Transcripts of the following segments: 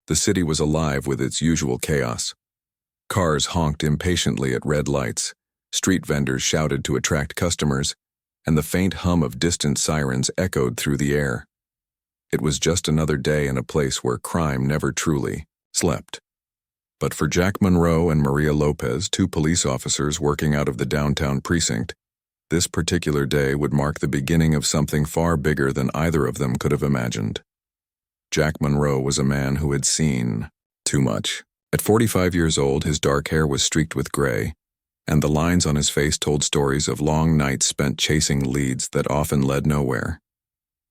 The city was alive with its usual chaos. Cars honked impatiently at red lights, street vendors shouted to attract customers, and the faint hum of distant sirens echoed through the air. It was just another day in a place where crime never truly slept. But for Jack Monroe and Maria Lopez, two police officers working out of the downtown precinct, this particular day would mark the beginning of something far bigger than either of them could have imagined. Jack Monroe was a man who had seen too much. At 45 years old, his dark hair was streaked with gray, and the lines on his face told stories of long nights spent chasing leads that often led nowhere.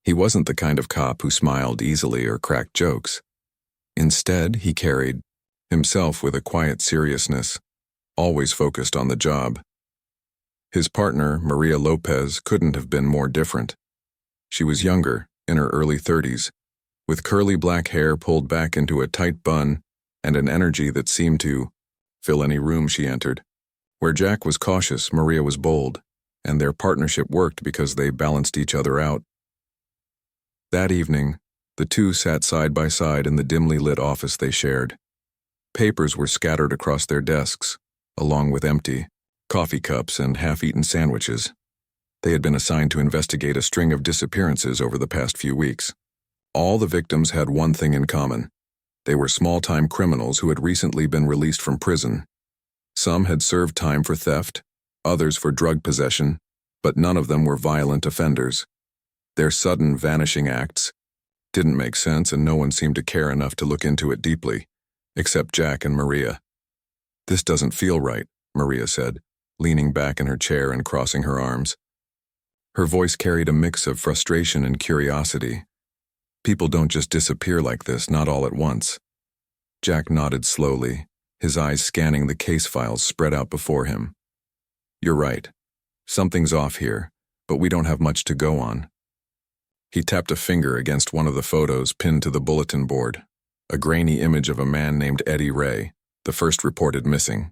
He wasn't the kind of cop who smiled easily or cracked jokes. Instead, he carried himself with a quiet seriousness, always focused on the job. His partner, Maria Lopez, couldn't have been more different. She was younger, in her early 30s, with curly black hair pulled back into a tight bun and an energy that seemed to fill any room she entered. Where Jack was cautious, Maria was bold, and their partnership worked because they balanced each other out. That evening, the two sat side by side in the dimly lit office they shared. Papers were scattered across their desks, along with empty coffee cups and half-eaten sandwiches. They had been assigned to investigate a string of disappearances over the past few weeks. All the victims had one thing in common. They were small-time criminals who had recently been released from prison. Some had served time for theft, others for drug possession, but none of them were violent offenders. Their sudden vanishing acts didn't make sense, and no one seemed to care enough to look into it deeply, except Jack and Maria. "This doesn't feel right," Maria said, leaning back in her chair and crossing her arms. Her voice carried a mix of frustration and curiosity. "People don't just disappear like this, not all at once." Jack nodded slowly, his eyes scanning the case files spread out before him. "You're right. Something's off here, but we don't have much to go on." He tapped a finger against one of the photos pinned to the bulletin board, a grainy image of a man named Eddie Ray, the first reported missing.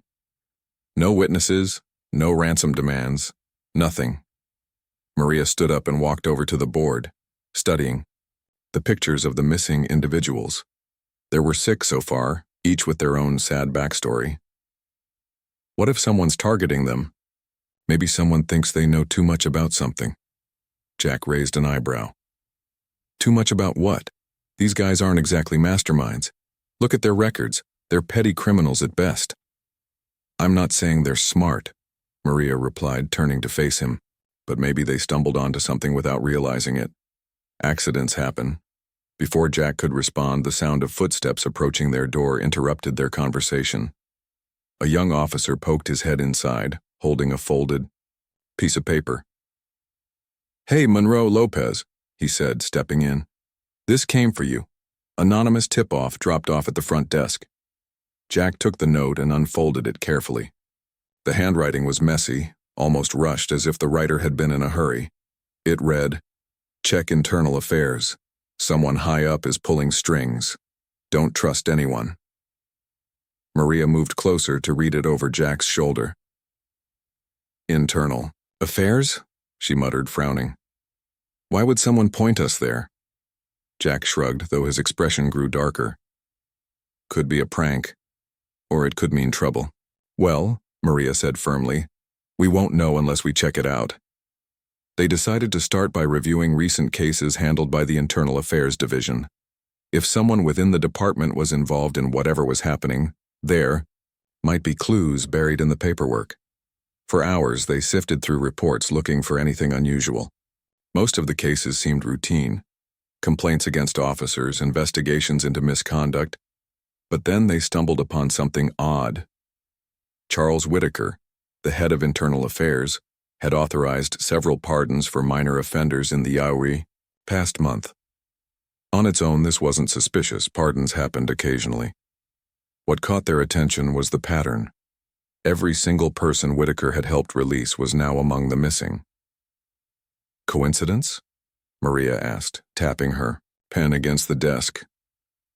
No witnesses, no ransom demands, nothing. Maria stood up and walked over to the board, studying the pictures of the missing individuals. There were 6 so far, each with their own sad backstory. What if someone's targeting them? Maybe someone thinks they know too much about something. Jack raised an eyebrow. Too much about what? These guys aren't exactly masterminds. Look at their records. They're petty criminals at best. "I'm not saying they're smart," Maria replied, turning to face him, "but maybe they stumbled onto something without realizing it. Accidents happen." Before Jack could respond, the sound of footsteps approaching their door interrupted their conversation. A young officer poked his head inside, holding a folded piece of paper. "Hey, Monroe Lopez," he said, stepping in. "This came for you. Anonymous tip-off dropped off at the front desk." Jack took the note and unfolded it carefully. The handwriting was messy, almost rushed, as if the writer had been in a hurry. It read, "Check internal affairs. Someone high up is pulling strings. Don't trust anyone." Maria moved closer to read it over Jack's shoulder. "Internal affairs?" she muttered, frowning. "Why would someone point us there?" Jack shrugged, though his expression grew darker. "Could be a prank, or it could mean trouble." "Well," Maria said firmly, "we won't know unless we check it out." They decided to start by reviewing recent cases handled by the Internal Affairs Division. If someone within the department was involved in whatever was happening, there might be clues buried in the paperwork. For hours, they sifted through reports looking for anything unusual. Most of the cases seemed routine. Complaints against officers, investigations into misconduct. But then they stumbled upon something odd. Charles Whitaker, the head of Internal Affairs, had authorized several pardons for minor offenders in the Yaoi past month. On its own, this wasn't suspicious. Pardons happened occasionally. What caught their attention was the pattern. Every single person Whitaker had helped release was now among the missing. "Coincidence?" Maria asked, tapping her pen against the desk.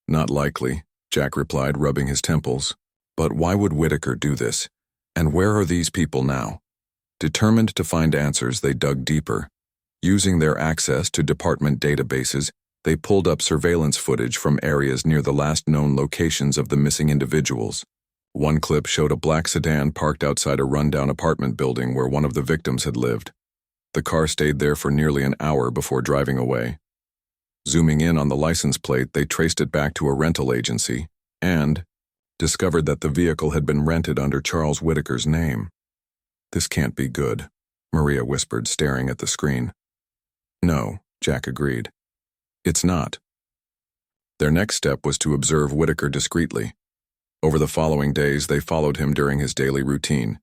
"Not likely," Jack replied, rubbing his temples. "But why would Whitaker do this? And where are these people now?" Determined to find answers, they dug deeper. Using their access to department databases, They pulled up surveillance footage from areas near the last known locations of the missing individuals. One clip showed a black sedan parked outside a rundown apartment building where one of the victims had lived. The car stayed there for nearly an hour before driving away. Zooming in on the license plate, they traced it back to a rental agency and discovered that the vehicle had been rented under Charles Whitaker's name. "This can't be good," Maria whispered, staring at the screen. "No," Jack agreed. "It's not." Their next step was to observe Whitaker discreetly. Over the following days, they followed him during his daily routine.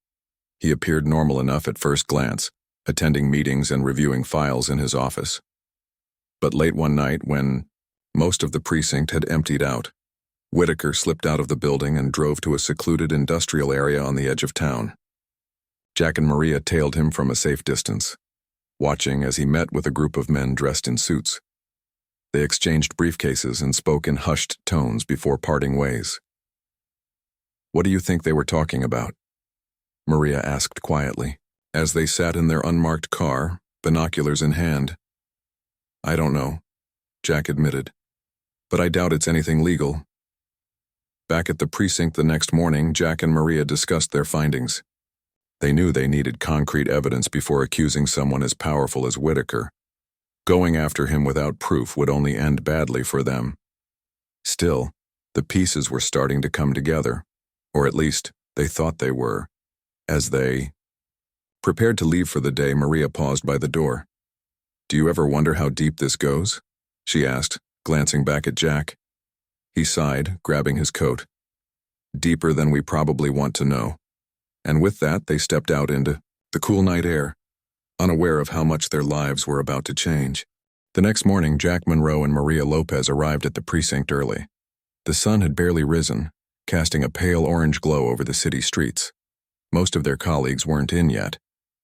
He appeared normal enough at first glance, attending meetings and reviewing files in his office. But late one night, when most of the precinct had emptied out, Whitaker slipped out of the building and drove to a secluded industrial area on the edge of town. Jack and Maria tailed him from a safe distance, watching as he met with a group of men dressed in suits. They exchanged briefcases and spoke in hushed tones before parting ways. "What do you think they were talking about?" Maria asked quietly, as they sat in their unmarked car, binoculars in hand. "I don't know," Jack admitted, "but I doubt it's anything legal." Back at the precinct the next morning, Jack and Maria discussed their findings. They knew they needed concrete evidence before accusing someone as powerful as Whitaker. Going after him without proof would only end badly for them. Still, the pieces were starting to come together, or at least they thought they were. As they prepared to leave for the day, Maria paused by the door. "Do you ever wonder how deep this goes?" she asked, glancing back at Jack. He sighed, grabbing his coat. "Deeper than we probably want to know." And with that, they stepped out into the cool night air, unaware of how much their lives were about to change. The next morning, Jack Monroe and Maria Lopez arrived at the precinct early. The sun had barely risen, casting a pale orange glow over the city streets. Most of their colleagues weren't in yet,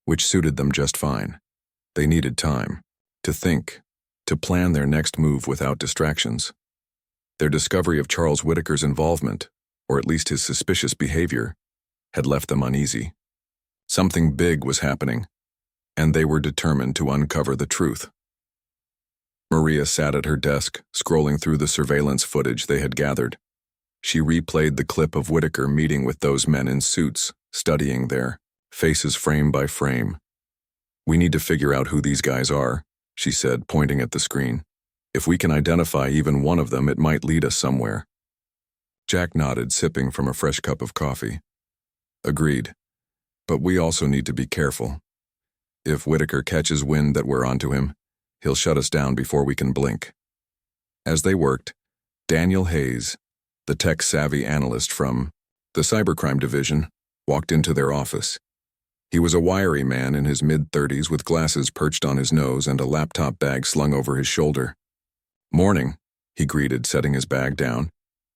which suited them just fine. They needed time to think, to plan their next move without distractions. Their discovery of Charles Whitaker's involvement, or at least his suspicious behavior, had left them uneasy. Something big was happening, and they were determined to uncover the truth. Maria sat at her desk, scrolling through the surveillance footage they had gathered. She replayed the clip of Whitaker meeting with those men in suits, studying their faces frame by frame. "We need to figure out who these guys are," she said, pointing at the screen. "If we can identify even one of them, it might lead us somewhere." Jack nodded, sipping from a fresh cup of coffee. "Agreed. But we also need to be careful. If Whitaker catches wind that we're onto him, he'll shut us down before we can blink." As they worked, Daniel Hayes, the tech-savvy analyst from the cybercrime division, walked into their office. He was a wiry man in his mid-30s with glasses perched on his nose and a laptop bag slung over his shoulder. "Morning," he greeted, setting his bag down.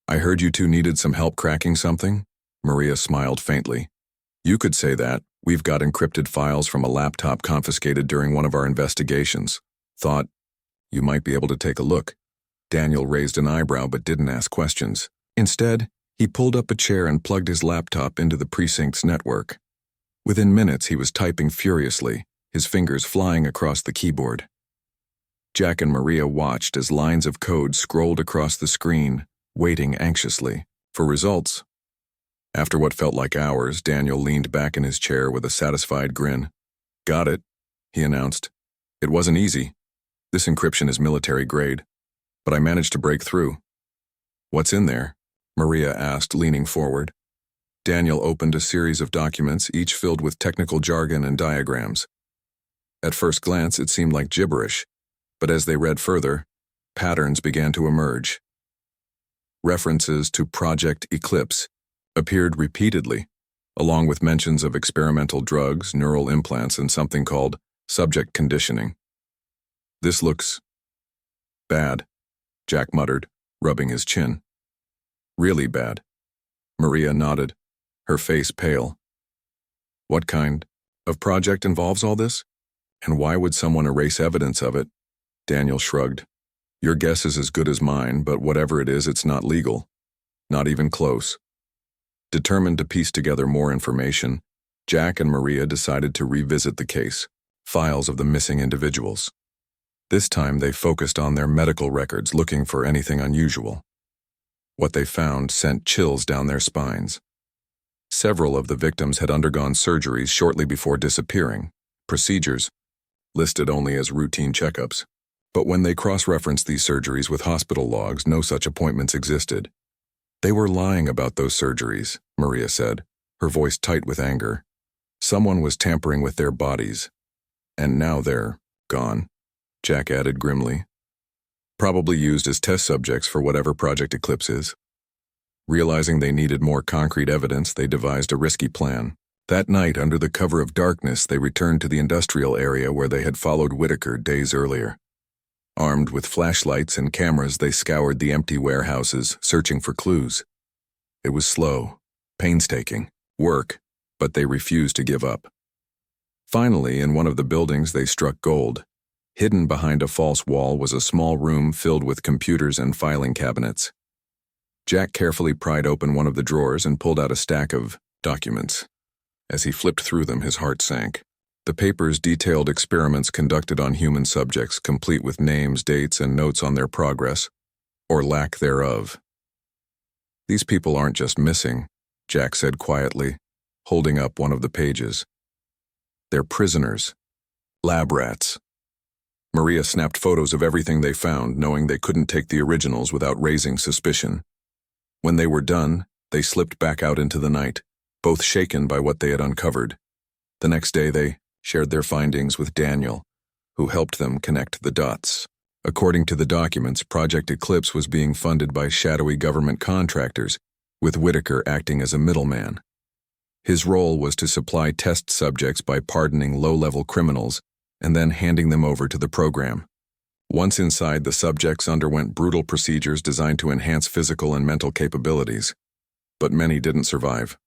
"I heard you two needed some help cracking something?" Maria smiled faintly. "You could say that. We've got encrypted files from a laptop confiscated during one of our investigations. Thought you might be able to take a look." Daniel raised an eyebrow but didn't ask questions. Instead, he pulled up a chair and plugged his laptop into the precinct's network. Within minutes, he was typing furiously, his fingers flying across the keyboard. Jack and Maria watched as lines of code scrolled across the screen, waiting anxiously for results. After what felt like hours, Daniel leaned back in his chair with a satisfied grin. "Got it," he announced. "It wasn't easy. This encryption is military grade, but I managed to break through." "What's in there?" Maria asked, leaning forward. Daniel opened a series of documents, each filled with technical jargon and diagrams. At first glance, it seemed like gibberish, but as they read further, patterns began to emerge. References to Project Eclipse appeared repeatedly, along with mentions of experimental drugs, neural implants, and something called subject conditioning. "This looks bad," Jack muttered, rubbing his chin. "Really bad." Maria nodded, her face pale. "What kind of project involves all this? And why would someone erase evidence of it?" Daniel shrugged. "Your guess is as good as mine, but whatever it is, it's not legal. Not even close." Determined to piece together more information, Jack and Maria decided to revisit the case, files of the missing individuals. This time they focused on their medical records, looking for anything unusual. What they found sent chills down their spines. Several of the victims had undergone surgeries shortly before disappearing, procedures listed only as routine checkups. But when they cross-referenced these surgeries with hospital logs, no such appointments existed. They were lying about those surgeries, Maria said, her voice tight with anger. Someone was tampering with their bodies. And now they're gone, Jack added grimly. Probably used as test subjects for whatever Project Eclipse is. Realizing they needed more concrete evidence, they devised a risky plan. That night, under the cover of darkness, they returned to the industrial area where they had followed Whitaker days earlier. Armed with flashlights and cameras, they scoured the empty warehouses, searching for clues. It was slow, painstaking work, but they refused to give up. Finally, in one of the buildings, they struck gold. Hidden behind a false wall was a small room filled with computers and filing cabinets. Jack carefully pried open one of the drawers and pulled out a stack of documents. As he flipped through them, his heart sank. The papers detailed experiments conducted on human subjects, complete with names, dates, and notes on their progress, or lack thereof. These people aren't just missing, Jack said quietly, holding up one of the pages. They're prisoners. Lab rats. Maria snapped photos of everything they found, knowing they couldn't take the originals without raising suspicion. When they were done, they slipped back out into the night, both shaken by what they had uncovered. The next day they shared their findings with Daniel, who helped them connect the dots. According to the documents, Project Eclipse was being funded by shadowy government contractors, with Whitaker acting as a middleman. His role was to supply test subjects by pardoning low-level criminals and then handing them over to the program. Once inside, the subjects underwent brutal procedures designed to enhance physical and mental capabilities, but many didn't survive.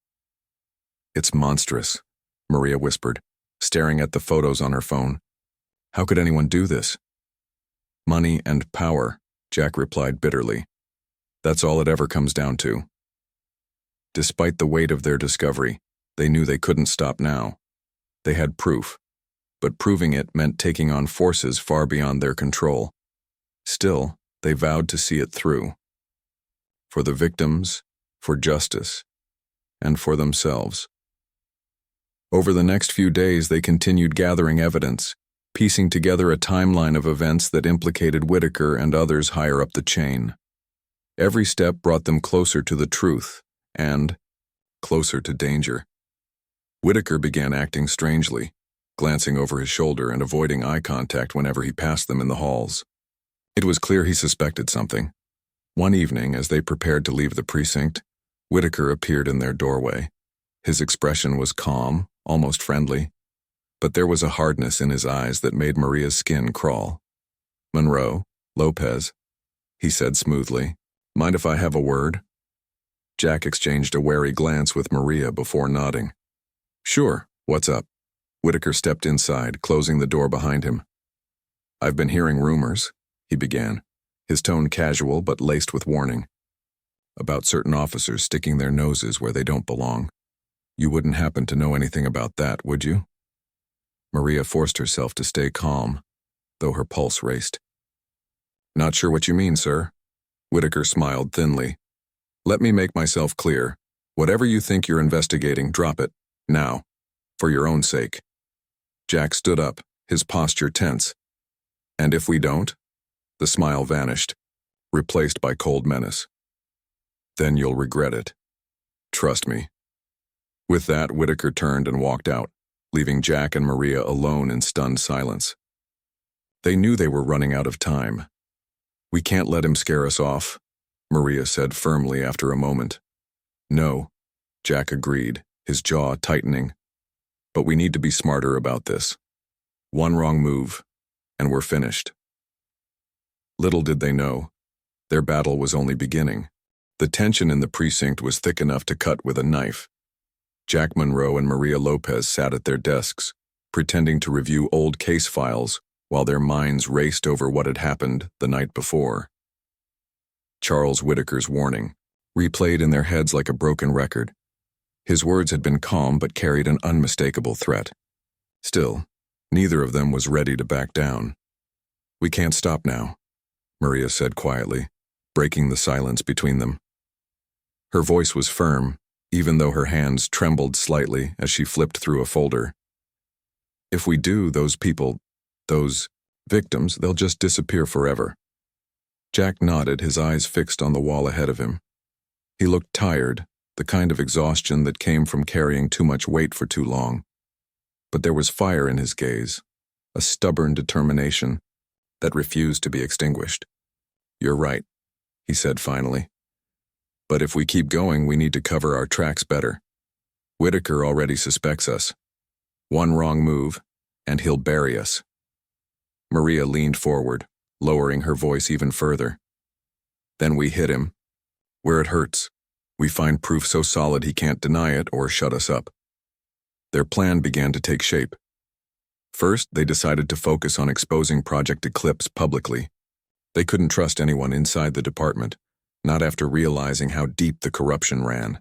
It's monstrous, Maria whispered, staring at the photos on her phone. How could anyone do this? Money and power, Jack replied bitterly. That's all it ever comes down to. Despite the weight of their discovery, they knew they couldn't stop now. They had proof, but proving it meant taking on forces far beyond their control. Still, they vowed to see it through. For the victims, for justice, and for themselves. Over the next few days, they continued gathering evidence, piecing together a timeline of events that implicated Whitaker and others higher up the chain. Every step brought them closer to the truth, and closer to danger. Whitaker began acting strangely, glancing over his shoulder and avoiding eye contact whenever he passed them in the halls. It was clear he suspected something. One evening, as they prepared to leave the precinct, Whitaker appeared in their doorway. His expression was calm, almost friendly, but there was a hardness in his eyes that made Maria's skin crawl. "Monroe, Lopez," he said smoothly. "Mind if I have a word?" Jack exchanged a wary glance with Maria before nodding. "Sure, what's up?" Whitaker stepped inside, closing the door behind him. "I've been hearing rumors," he began, his tone casual but laced with warning, "about certain officers sticking their noses where they don't belong. You wouldn't happen to know anything about that, would you?" Maria forced herself to stay calm, though her pulse raced. "Not sure what you mean, sir." Whitaker smiled thinly. "Let me make myself clear. Whatever you think you're investigating, drop it. Now. For your own sake." Jack stood up, his posture tense. "And if we don't?" The smile vanished, replaced by cold menace. "Then you'll regret it. Trust me." With that, Whitaker turned and walked out, leaving Jack and Maria alone in stunned silence. They knew they were running out of time. "We can't let him scare us off," Maria said firmly after a moment. "No," Jack agreed, his jaw tightening. "But we need to be smarter about this. One wrong move, and we're finished." Little did they know, their battle was only beginning. The tension in the precinct was thick enough to cut with a knife. Jack Monroe and Maria Lopez sat at their desks, pretending to review old case files while their minds raced over what had happened the night before. Charles Whitaker's warning, replayed in their heads like a broken record. His words had been calm but carried an unmistakable threat. Still, neither of them was ready to back down. We can't stop now, Maria said quietly, breaking the silence between them. Her voice was firm, even though her hands trembled slightly as she flipped through a folder. If we do, those people, those victims, they'll just disappear forever. Jack nodded, his eyes fixed on the wall ahead of him. He looked tired, the kind of exhaustion that came from carrying too much weight for too long. But there was fire in his gaze, a stubborn determination that refused to be extinguished. You're right, he said finally. But if we keep going, we need to cover our tracks better. Whitaker already suspects us. One wrong move, and he'll bury us. Maria leaned forward, lowering her voice even further. Then we hit him. Where it hurts. We find proof so solid he can't deny it or shut us up. Their plan began to take shape. First, they decided to focus on exposing Project Eclipse publicly. They couldn't trust anyone inside the department, not after realizing how deep the corruption ran.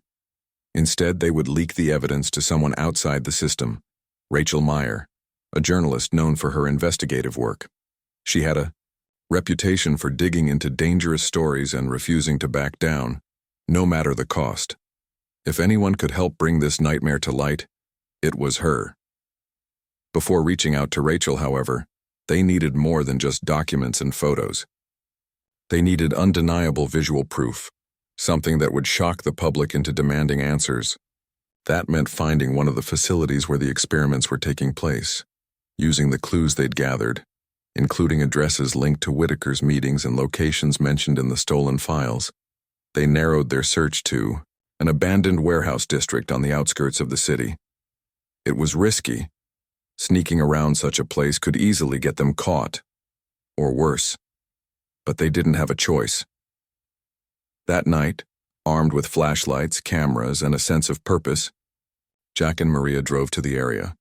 Instead, they would leak the evidence to someone outside the system, Rachel Meyer, a journalist known for her investigative work. She had a reputation for digging into dangerous stories and refusing to back down, no matter the cost. If anyone could help bring this nightmare to light, it was her. Before reaching out to Rachel, however, they needed more than just documents and photos. They needed undeniable visual proof, something that would shock the public into demanding answers. That meant finding one of the facilities where the experiments were taking place, using the clues they'd gathered, including addresses linked to Whitaker's meetings and locations mentioned in the stolen files. They narrowed their search to an abandoned warehouse district on the outskirts of the city. It was risky. Sneaking around such a place could easily get them caught, or worse. But they didn't have a choice. That night, armed with flashlights, cameras, and a sense of purpose, Jack and Maria drove to the area.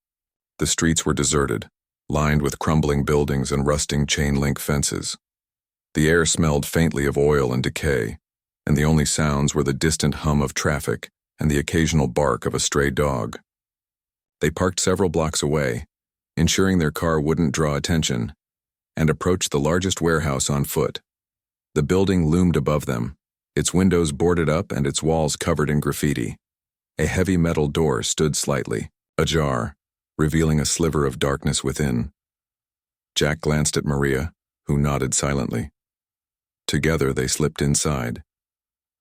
The streets were deserted, lined with crumbling buildings and rusting chain-link fences. The air smelled faintly of oil and decay, and the only sounds were the distant hum of traffic and the occasional bark of a stray dog. They parked several blocks away, ensuring their car wouldn't draw attention, and approached the largest warehouse on foot. The building loomed above them, its windows boarded up and its walls covered in graffiti. A heavy metal door stood slightly, ajar, revealing a sliver of darkness within. Jack glanced at Maria, who nodded silently. Together they slipped inside.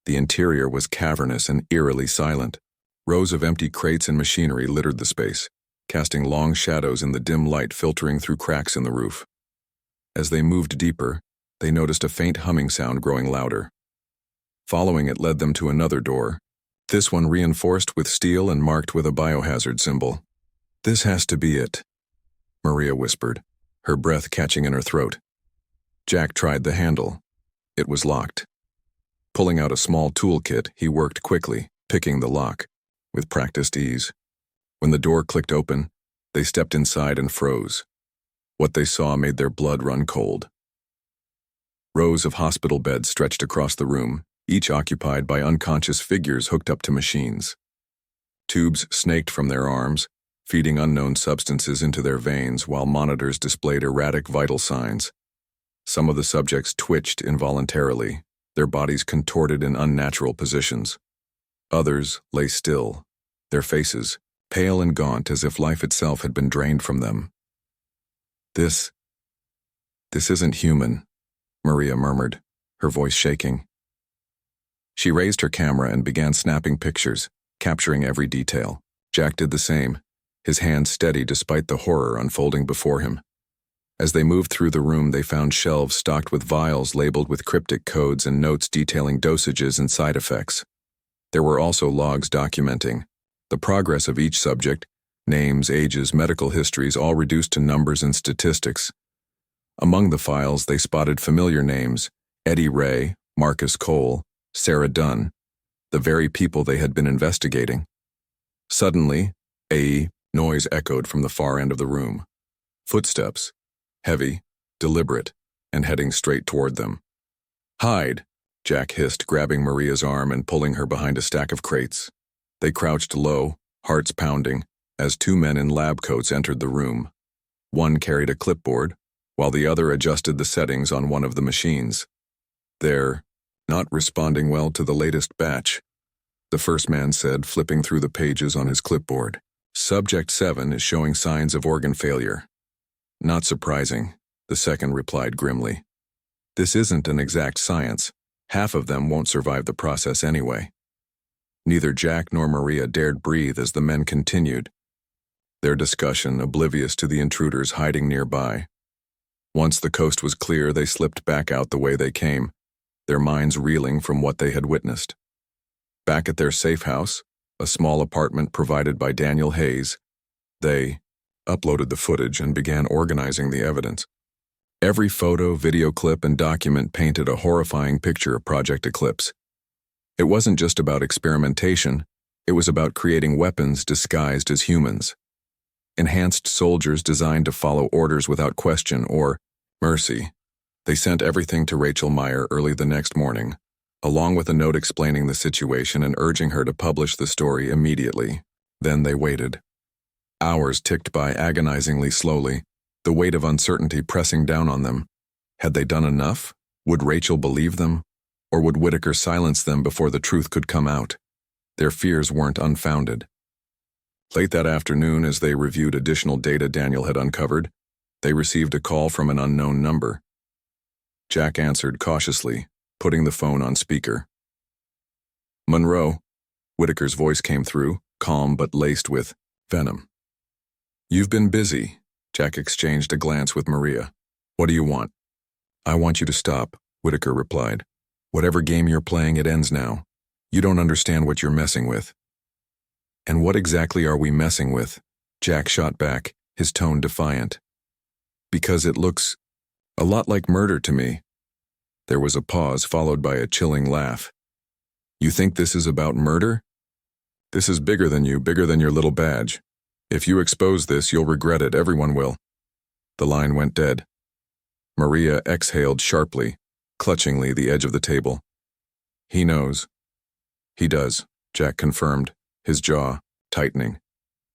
The interior was cavernous and eerily silent. Rows of empty crates and machinery littered the space, casting long shadows in the dim light filtering through cracks in the roof. As they moved deeper, they noticed a faint humming sound growing louder. Following it led them to another door, this one reinforced with steel and marked with a biohazard symbol. This has to be it, Maria whispered, her breath catching in her throat. Jack tried the handle. It was locked. Pulling out a small toolkit, he worked quickly, picking the lock, with practiced ease. When the door clicked open, they stepped inside and froze. What they saw made their blood run cold. Rows of hospital beds stretched across the room, each occupied by unconscious figures hooked up to machines. Tubes snaked from their arms, feeding unknown substances into their veins while monitors displayed erratic vital signs. Some of the subjects twitched involuntarily, their bodies contorted in unnatural positions. Others lay still, their faces pale and gaunt as if life itself had been drained from them. This isn't human, Maria murmured, her voice shaking. She raised her camera and began snapping pictures, capturing every detail. Jack did the same, his hands steady despite the horror unfolding before him. As they moved through the room, they found shelves stocked with vials labeled with cryptic codes and notes detailing dosages and side effects. There were also logs documenting the progress of each subject, names, ages, medical histories, all reduced to numbers and statistics. Among the files, they spotted familiar names: Eddie Ray, Marcus Cole, Sarah Dunn, the very people they had been investigating. Suddenly, a noise echoed from the far end of the room. Footsteps, heavy, deliberate, and heading straight toward them. "Hide," Jack hissed, grabbing Maria's arm and pulling her behind a stack of crates. They crouched low, hearts pounding, as two men in lab coats entered the room. One carried a clipboard, while the other adjusted the settings on one of the machines. "They're not responding well to the latest batch," the first man said, flipping through the pages on his clipboard. "Subject 7 is showing signs of organ failure." "Not surprising," the second replied grimly. "This isn't an exact science. Half of them won't survive the process anyway." Neither Jack nor Maria dared breathe as the men continued, their discussion oblivious to the intruders hiding nearby. Once the coast was clear, they slipped back out the way they came, their minds reeling from what they had witnessed. Back at their safe house, a small apartment provided by Daniel Hayes, they uploaded the footage and began organizing the evidence. Every photo, video clip, and document painted a horrifying picture of Project Eclipse. It wasn't just about experimentation, it was about creating weapons disguised as humans. Enhanced soldiers designed to follow orders without question or mercy. They sent everything to Rachel Meyer early the next morning, along with a note explaining the situation and urging her to publish the story immediately. Then they waited. Hours ticked by agonizingly slowly, the weight of uncertainty pressing down on them. Had they done enough? Would Rachel believe them? Or would Whitaker silence them before the truth could come out? Their fears weren't unfounded. Late that afternoon, as they reviewed additional data Daniel had uncovered, they received a call from an unknown number. Jack answered cautiously, putting the phone on speaker. "Monroe," Whitaker's voice came through, calm but laced with venom. "You've been busy." Jack exchanged a glance with Maria. "What do you want?" "I want you to stop," Whitaker replied. "Whatever game you're playing, it ends now. You don't understand what you're messing with." "And what exactly are we messing with?" Jack shot back, his tone defiant. "Because it looks a lot like murder to me." There was a pause, followed by a chilling laugh. "You think this is about murder? This is bigger than you, bigger than your little badge. If you expose this, you'll regret it, everyone will." The line went dead. Maria exhaled sharply, clutchingly the edge of the table. "He knows." "He does," Jack confirmed, his jaw tightening.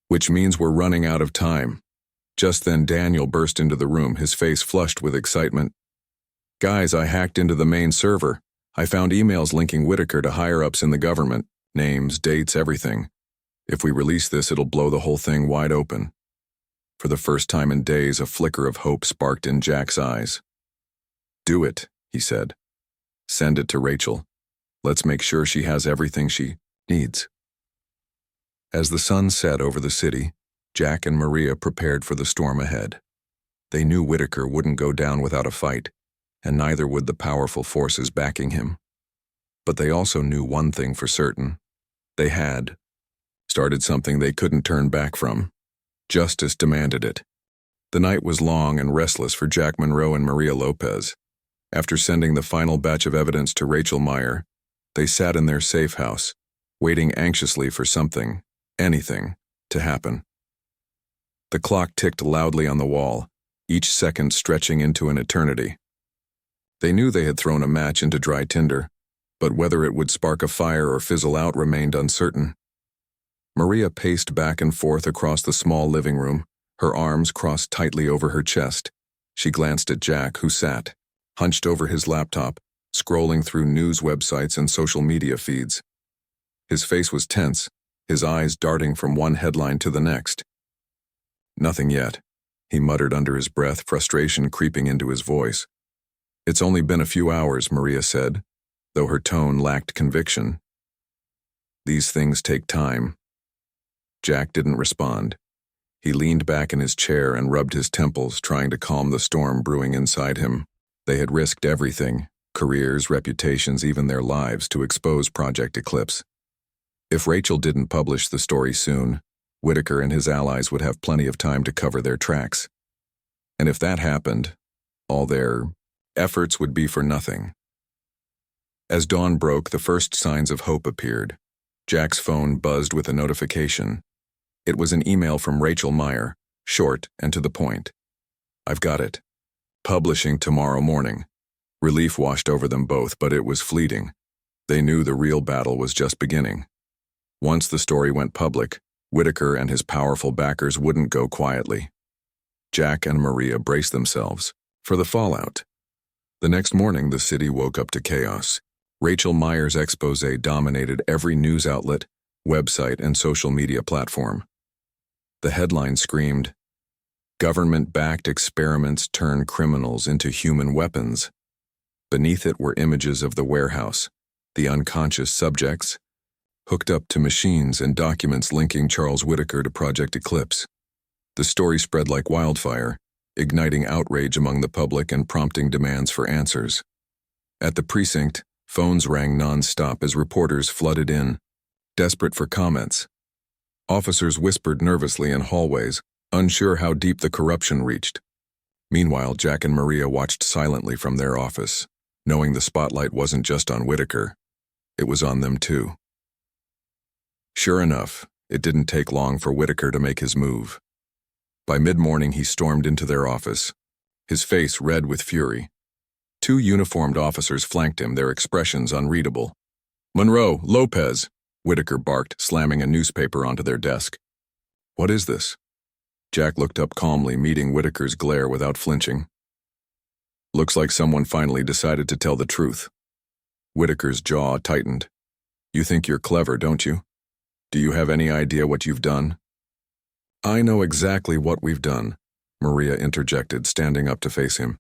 "Which means we're running out of time." Just then Daniel burst into the room, his face flushed with excitement. "Guys, I hacked into the main server. I found emails linking Whitaker to higher-ups in the government. Names, dates, everything. If we release this, it'll blow the whole thing wide open." For the first time in days, a flicker of hope sparked in Jack's eyes. "Do it," he said. "Send it to Rachel. Let's make sure she has everything she needs." As the sun set over the city, Jack and Maria prepared for the storm ahead. They knew Whitaker wouldn't go down without a fight, and neither would the powerful forces backing him. But they also knew one thing for certain. They had started something they couldn't turn back from. Justice demanded it. The night was long and restless for Jack Monroe and Maria Lopez. After sending the final batch of evidence to Rachel Meyer, they sat in their safe house, waiting anxiously for something, anything, to happen. The clock ticked loudly on the wall, each second stretching into an eternity. They knew they had thrown a match into dry tinder, but whether it would spark a fire or fizzle out remained uncertain. Maria paced back and forth across the small living room, her arms crossed tightly over her chest. She glanced at Jack, who sat, hunched over his laptop, scrolling through news websites and social media feeds. His face was tense, his eyes darting from one headline to the next. "Nothing yet," he muttered under his breath, frustration creeping into his voice. "It's only been a few hours," Maria said, though her tone lacked conviction. "These things take time." Jack didn't respond. He leaned back in his chair and rubbed his temples, trying to calm the storm brewing inside him. They had risked everything, careers, reputations, even their lives, to expose Project Eclipse. If Rachel didn't publish the story soon, Whitaker and his allies would have plenty of time to cover their tracks. And if that happened, all their efforts would be for nothing. As dawn broke, the first signs of hope appeared. Jack's phone buzzed with a notification. It was an email from Rachel Meyer, short and to the point. "I've got it. Publishing tomorrow morning." Relief washed over them both, but it was fleeting. They knew the real battle was just beginning. Once the story went public, Whitaker and his powerful backers wouldn't go quietly. Jack and Maria braced themselves, For the fallout. The next morning, the city woke up to chaos. Rachel Meyer's expose dominated every news outlet, website, and social media platform. The headline screamed, "Government-backed experiments turn criminals into human weapons." Beneath it were images of the warehouse, the unconscious subjects, hooked up to machines, and documents linking Charles Whitaker to Project Eclipse. The story spread like wildfire, igniting outrage among the public and prompting demands for answers. At the precinct, phones rang non-stop as reporters flooded in, desperate for comments. Officers whispered nervously in hallways, unsure how deep the corruption reached. Meanwhile, Jack and Maria watched silently from their office, knowing the spotlight wasn't just on Whitaker. It was on them too. Sure enough, it didn't take long for Whitaker to make his move. By mid-morning, he stormed into their office, his face red with fury. Two uniformed officers flanked him, their expressions unreadable. "Monroe, Lopez," Whitaker barked, slamming a newspaper onto their desk. "What is this?" Jack looked up calmly, meeting Whitaker's glare without flinching. "Looks like someone finally decided to tell the truth." Whitaker's jaw tightened. "You think you're clever, don't you? Do you have any idea what you've done?" "I know exactly what we've done," Maria interjected, standing up to face him.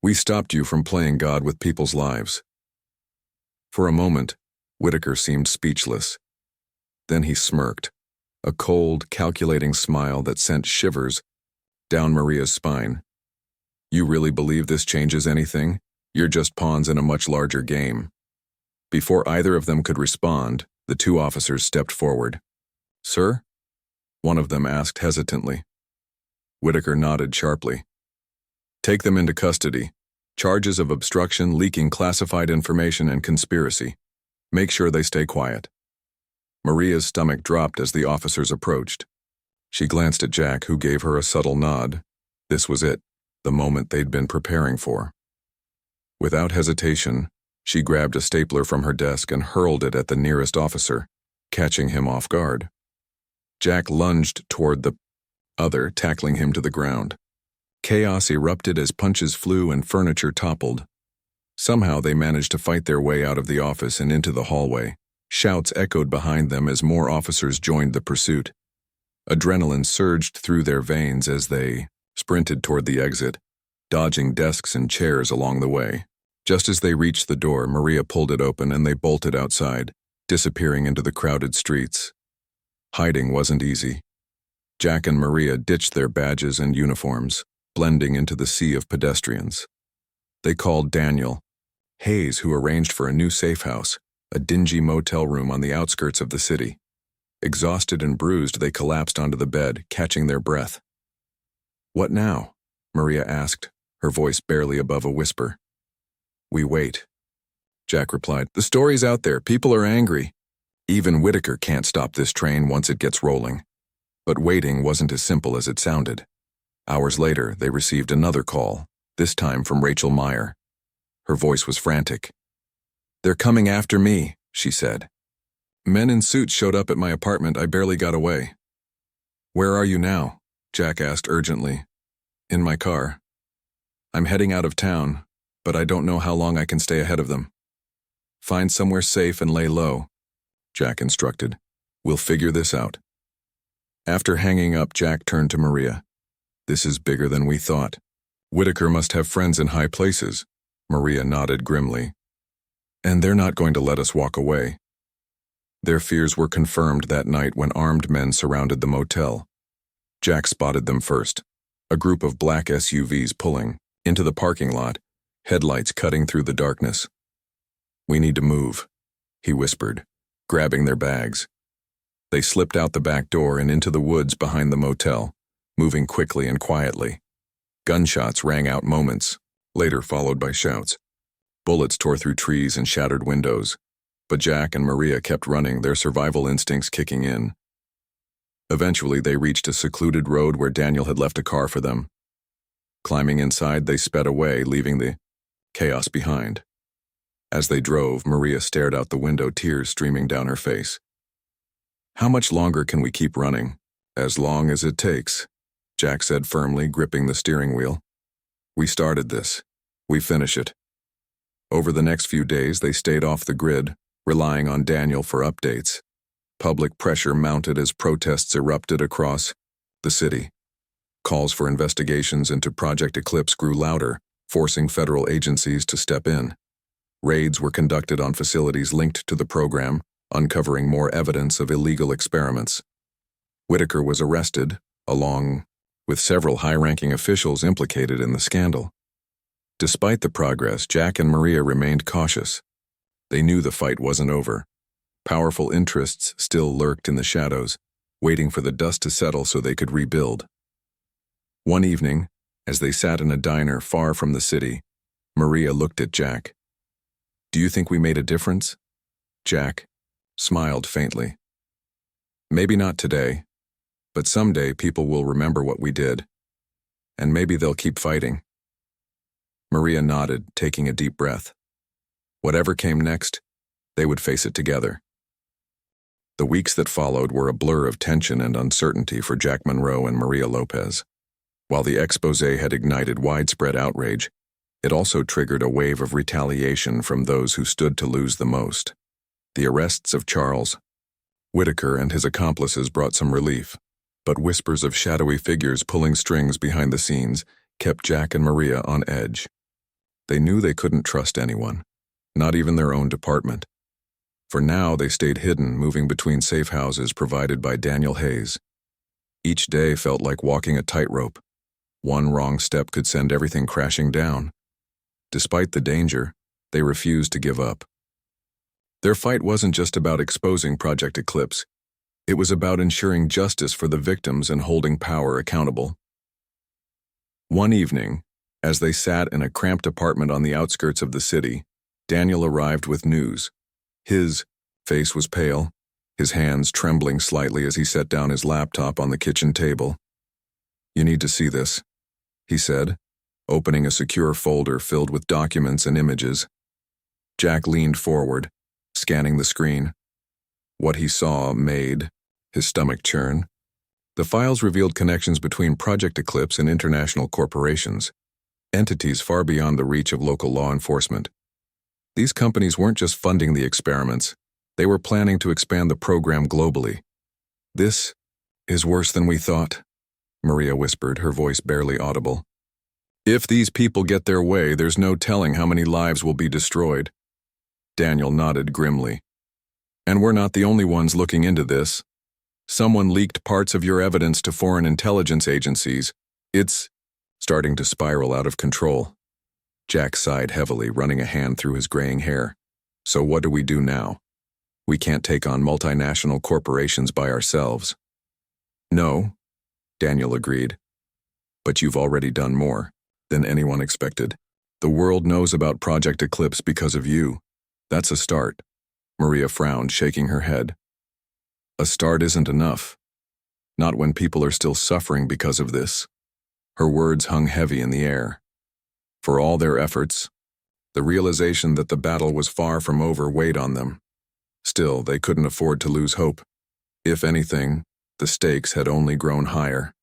"We stopped you from playing God with people's lives." For a moment, Whitaker seemed speechless. Then he smirked, a cold, calculating smile that sent shivers down Maria's spine. "You really believe this changes anything? You're just pawns in a much larger game." Before either of them could respond, the two officers stepped forward. "Sir?" one of them asked hesitantly. Whitaker nodded sharply. "Take them into custody. Charges of obstruction, leaking classified information, and conspiracy. Make sure they stay quiet." Maria's stomach dropped as the officers approached. She glanced at Jack, who gave her a subtle nod. This was it, the moment they'd been preparing for. Without hesitation, she grabbed a stapler from her desk and hurled it at the nearest officer, catching him off guard. Jack lunged toward the other, tackling him to the ground. Chaos erupted as punches flew and furniture toppled. Somehow they managed to fight their way out of the office and into the hallway. Shouts echoed behind them as more officers joined the pursuit. Adrenaline surged through their veins as they sprinted toward the exit, dodging desks and chairs along the way. Just as they reached the door, Maria pulled it open and they bolted outside, disappearing into the crowded streets. Hiding wasn't easy. Jack and Maria ditched their badges and uniforms, blending into the sea of pedestrians. They called Daniel Hayes, who arranged for a new safe house, a dingy motel room on the outskirts of the city. Exhausted and bruised, they collapsed onto the bed, catching their breath. "What now?" Maria asked, her voice barely above a whisper. "We wait," Jack replied. "The story's out there. People are angry. Even Whitaker can't stop this train once it gets rolling." But waiting wasn't as simple as it sounded. Hours later, they received another call, this time from Rachel Meyer. Her voice was frantic. "They're coming after me," she said. "Men in suits showed up at my apartment. I barely got away." "Where are you now?" Jack asked urgently. "In my car. I'm heading out of town, but I don't know how long I can stay ahead of them." "Find somewhere safe and lay low," Jack instructed. "We'll figure this out." After hanging up, Jack turned to Maria. "This is bigger than we thought. Whitaker must have friends in high places." Maria nodded grimly. "And they're not going to let us walk away." Their fears were confirmed that night when armed men surrounded the motel. Jack spotted them first, a group of black SUVs pulling into the parking lot, headlights cutting through the darkness. "We need to move," he whispered, grabbing their bags. They slipped out the back door and into the woods behind the motel, moving quickly and quietly. Gunshots rang out moments later, followed by shouts. Bullets tore through trees and shattered windows, but Jack and Maria kept running, their survival instincts kicking in. Eventually, they reached a secluded road where Daniel had left a car for them. Climbing inside, they sped away, leaving the chaos behind. As they drove, Maria stared out the window, tears streaming down her face. "How much longer can we keep running?" "As long as it takes," Jack said firmly, gripping the steering wheel. We started this. We finish it. Over the next few days, they stayed off the grid, relying on Daniel for updates. Public pressure mounted as protests erupted across the city. Calls for investigations into Project Eclipse grew louder, forcing federal agencies to step in. Raids were conducted on facilities linked to the program, uncovering more evidence of illegal experiments. Whitaker was arrested, along with several high-ranking officials implicated in the scandal. Despite the progress, Jack and Maria remained cautious. They knew the fight wasn't over. Powerful interests still lurked in the shadows, waiting for the dust to settle so they could rebuild. One evening, as they sat in a diner far from the city, Maria looked at Jack. "Do you think we made a difference?" Jack smiled faintly. "Maybe not today, but someday people will remember what we did, and maybe they'll keep fighting." Maria nodded, taking a deep breath. Whatever came next, they would face it together. The weeks that followed were a blur of tension and uncertainty for Jack Monroe and Maria Lopez. While the expose had ignited widespread outrage, it also triggered a wave of retaliation from those who stood to lose the most. The arrests of Charles Whitaker and his accomplices brought some relief, but whispers of shadowy figures pulling strings behind the scenes kept Jack and Maria on edge. They knew they couldn't trust anyone, not even their own department. For now, they stayed hidden, moving between safe houses provided by Daniel Hayes. Each day felt like walking a tightrope. One wrong step could send everything crashing down. Despite the danger, they refused to give up. Their fight wasn't just about exposing Project Eclipse. It was about ensuring justice for the victims and holding power accountable. One evening, as they sat in a cramped apartment on the outskirts of the city, Daniel arrived with news. His face was pale, his hands trembling slightly as he set down his laptop on the kitchen table. "You need to see this," he said, opening a secure folder filled with documents and images. Jack leaned forward, scanning the screen. What he saw made his stomach churn. The files revealed connections between Project Eclipse and international corporations, entities far beyond the reach of local law enforcement. These companies weren't just funding the experiments, they were planning to expand the program globally. "This is worse than we thought," Maria whispered, her voice barely audible. "If these people get their way, there's no telling how many lives will be destroyed." Daniel nodded grimly. "And we're not the only ones looking into this. Someone leaked parts of your evidence to foreign intelligence agencies. It's starting to spiral out of control." Jack sighed heavily, running a hand through his graying hair. "So what do we do now? We can't take on multinational corporations by ourselves." "No," Daniel agreed. "But you've already done more than anyone expected. The world knows about Project Eclipse because of you. That's a start." Maria frowned, shaking her head. "A start isn't enough. Not when people are still suffering because of this." Her words hung heavy in the air. For all their efforts, the realization that the battle was far from over weighed on them. Still, they couldn't afford to lose hope. If anything, the stakes had only grown higher.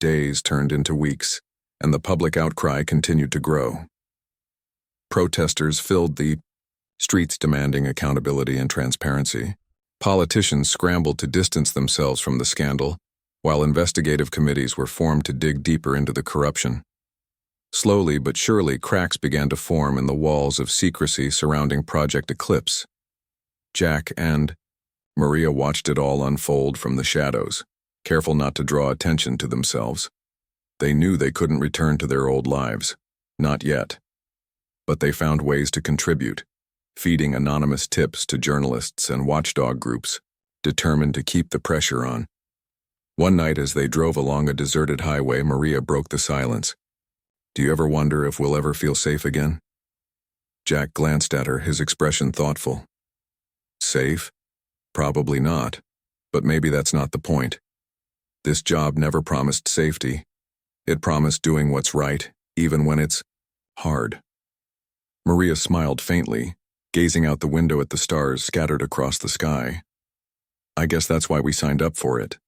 Days turned into weeks, and the public outcry continued to grow. Protesters filled the streets demanding accountability and transparency. Politicians scrambled to distance themselves from the scandal, while investigative committees were formed to dig deeper into the corruption. Slowly but surely, cracks began to form in the walls of secrecy surrounding Project Eclipse. Jack and Maria watched it all unfold from the shadows, careful not to draw attention to themselves. They knew they couldn't return to their old lives. Not yet. But they found ways to contribute, feeding anonymous tips to journalists and watchdog groups, determined to keep the pressure on. One night as they drove along a deserted highway, Maria broke the silence. "Do you ever wonder if we'll ever feel safe again?" Jack glanced at her, his expression thoughtful. "Safe? Probably not, but maybe that's not the point. This job never promised safety. It promised doing what's right, even when it's hard." Maria smiled faintly, gazing out the window at the stars scattered across the sky. "I guess that's why we signed up for it."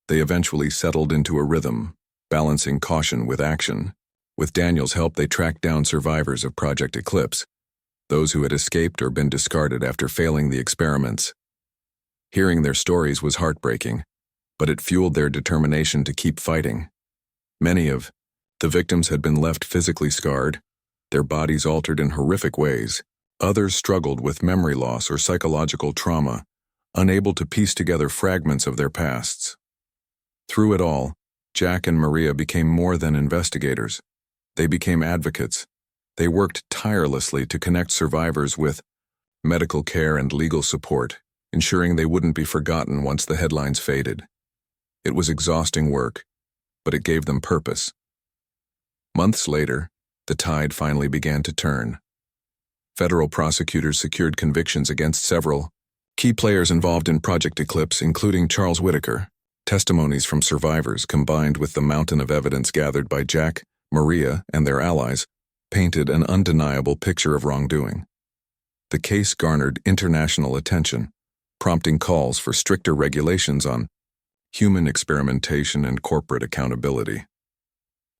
They eventually settled into a rhythm, balancing caution with action. With Daniel's help, they tracked down survivors of Project Eclipse, those who had escaped or been discarded after failing the experiments. Hearing their stories was heartbreaking, but it fueled their determination to keep fighting. Many of the victims had been left physically scarred, their bodies altered in horrific ways. Others struggled with memory loss or psychological trauma, unable to piece together fragments of their pasts. Through it all, Jack and Maria became more than investigators. They became advocates. They worked tirelessly to connect survivors with medical care and legal support, ensuring they wouldn't be forgotten once the headlines faded. It was exhausting work, but it gave them purpose. Months later, the tide finally began to turn. Federal prosecutors secured convictions against several key players involved in Project Eclipse, including Charles Whitaker. Testimonies from survivors, combined with the mountain of evidence gathered by Jack, Maria, and their allies, painted an undeniable picture of wrongdoing. The case garnered international attention, prompting calls for stricter regulations on human experimentation and corporate accountability.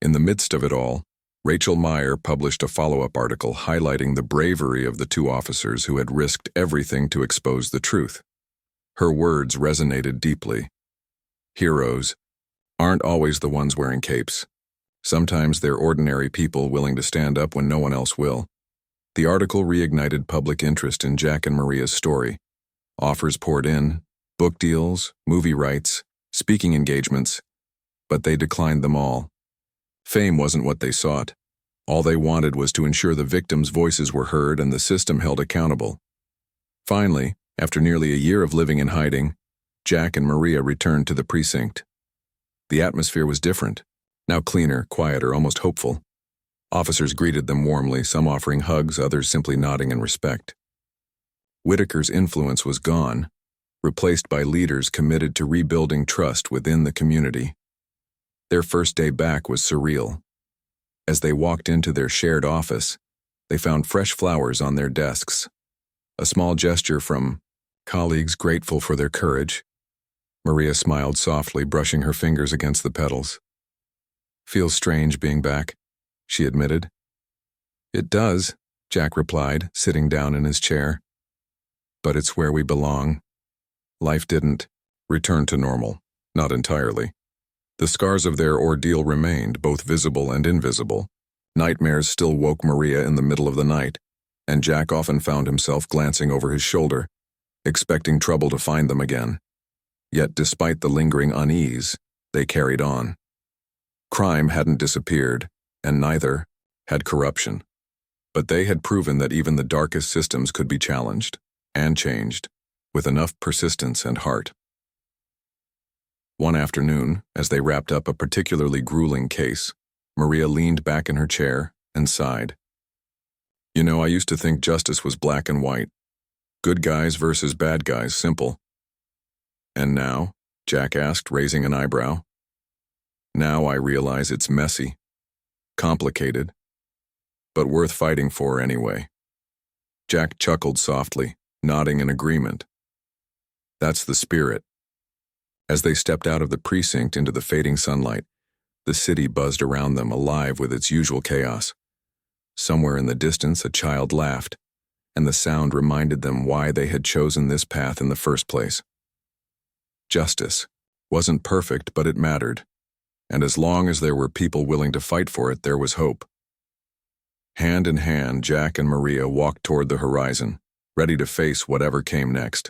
In the midst of it all, Rachel Meyer published a follow-up article highlighting the bravery of the two officers who had risked everything to expose the truth. Her words resonated deeply. Heroes aren't always the ones wearing capes. Sometimes they're ordinary people willing to stand up when no one else will. The article reignited public interest in Jack and Maria's story. Offers poured in, book deals, movie rights, speaking engagements, but they declined them all. Fame wasn't what they sought. All they wanted was to ensure the victims' voices were heard and the system held accountable. Finally, after nearly a year of living in hiding, Jack and Maria returned to the precinct. The atmosphere was different, now cleaner, quieter, almost hopeful. Officers greeted them warmly, some offering hugs, others simply nodding in respect. Whitaker's influence was gone, replaced by leaders committed to rebuilding trust within the community. Their first day back was surreal. As they walked into their shared office, they found fresh flowers on their desks. A small gesture from colleagues grateful for their courage. Maria smiled softly, brushing her fingers against the petals. "Feels strange being back," she admitted. "It does," Jack replied, sitting down in his chair. "But it's where we belong." Life didn't return to normal, not entirely. The scars of their ordeal remained, both visible and invisible. Nightmares still woke Maria in the middle of the night, and Jack often found himself glancing over his shoulder, expecting trouble to find them again. Yet despite the lingering unease, they carried on. Crime hadn't disappeared, and neither had corruption. But they had proven that even the darkest systems could be challenged and changed, with enough persistence and heart. One afternoon, as they wrapped up a particularly grueling case, Maria leaned back in her chair and sighed. "You know, I used to think justice was black and white. Good guys versus bad guys, simple." "And now?" Jack asked, raising an eyebrow. "Now I realize it's messy, complicated, but worth fighting for anyway." Jack chuckled softly, nodding in agreement. That's the spirit. As they stepped out of the precinct into the fading sunlight, the city buzzed around them, alive with its usual chaos. Somewhere in the distance, a child laughed, and the sound reminded them why they had chosen this path in the first place. Justice wasn't perfect, but it mattered, and as long as there were people willing to fight for it, there was hope. Hand in hand, Jack and Maria walked toward the horizon, ready to face whatever came next.